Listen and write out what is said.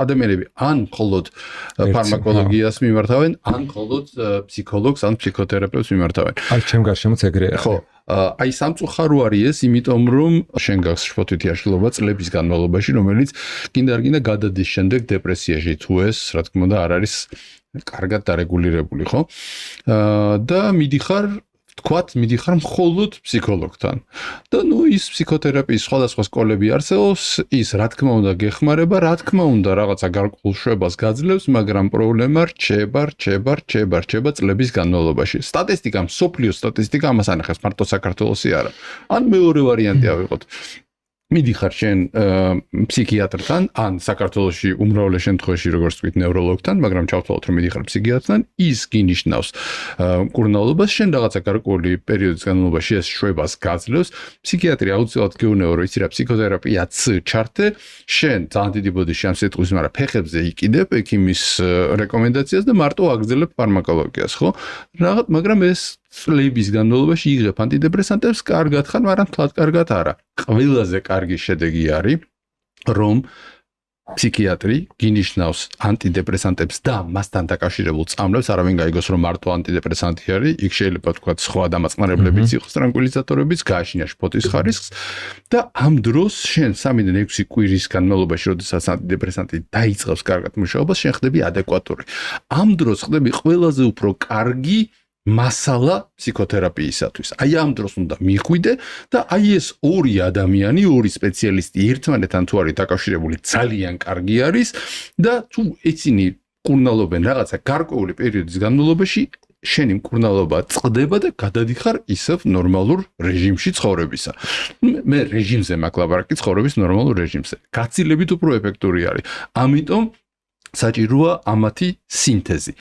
ადამიანები ან მხოლოდ ფარმაკოლოგიას მიმართავენ, ან მხოლოდ ფსიქოლოგს, ან ფსიქოთერაპევტს მიმართავენ. აი, ჩემ გარშემოც ეგრეა. ხო, აი სამწუხარო არის ეს, იმიტომ რომ შენ გაქვს შფოთვითი აშლილობა წლების განმავლობაში, რომელიც კიდე არ გინდა გადადის შემდეგ დეპრესიაში თუ ეს, რა თქმა უნდა, არ არის კარგად დარეგულირებული, ხო? და მიდიხარ მხოლოდ ფსიქოლოგთან. და ის ფსიქოთერაპიის სხვადასხვა სკოლები არსებობს, ის რა თქმა უნდა გეხმარება, რა თქმა უნდა რაღაცა გარკვეულ შვებას გაძლევს, მაგრამ პრობლემა რჩება წლების განმავლობაში. სტატისტიკა, მსოფლიოს სტატისტიკა ამას ანახავს, მარტო საქართველოსი არა. ან მეორე ვარიანტი ავიღოთ. მიდიხარ შენ ფსიქიატრთან, ან საქართველოში უმრავლეს შემთხვევაში როგორც ვთქვით ნევროლოგთან, მაგრამ ჩავთვალოთ რომ მიდიხარ ფსიქიატრთან, ის გინიშნავს მკურნალობას, შენ რაღაცა გარკვეული პერიოდის განმავლობაში ეს შვებას გაძლევს, ფსიქიატრი აუცილებლად გეუბნება რომ იცი რა ფსიქოთერაპიაც ჩართე, შენ ძალიან დიდი ბოდიში ამ სიტყვის, მაგრამ ფეხებზე იყიდებ ექიმის რეკომენდაციას და მარტო აგრძელებ ფარმაკოლოგიას, ხო? მაგრამ ეს წლების განმავლობაში იღებ ანტიდეპრესანტებს, კარგად ხარ, მაგრამ თლად კარგად არა. ყველაზე კარგი შედეგი არის, რომ ფსიქიატრი გინიშნავს ანტიდეპრესანტებს და მასთან დაკავშირებულ წამლებს, არავინ გაიგოს რომ მარტო ანტიდეპრესანტი არის, იქ შეიძლება თქვა სხვა დამაწყნარებლებიც იყოს, ტრანკვილიზატორებიც, გააჩნია შფოთის ხარისხს და ამ დროს შენ 3-დან 6 კვირის განმავლობაში, როდესაც ანტიდეპრესანტი დაიწყებს კარგად მუშაობას, შენ ხდები ადეკვატური. ამ დროს ხდები ყველაზე უფრო კარგი მასალა ფსიქოთერაპიისათვის. აი ამ დროს უნდა მიხვიდე და აი ეს ორი ადამიანი, ორი სპეციალისტი ერთმანეთთან თუ არის დაკავშირებული, ძალიან კარგი არის და თუ ეცინი მკურნალობენ რაღაცა გარკვეული პერიოდის განმავლობაში, შენი მკურნალობა წყდება და გადადიხარ ისევ ნორმალურ რეჟიმში ცხოვრებისა. მე რეჟიმზე მაქვს ლაპარაკი, ცხოვრების ნორმალურ რეჟიმზე. გაცილებით უფრო ეფექტური არის. ამიტომ საჭიროა ამათი სინთეზი.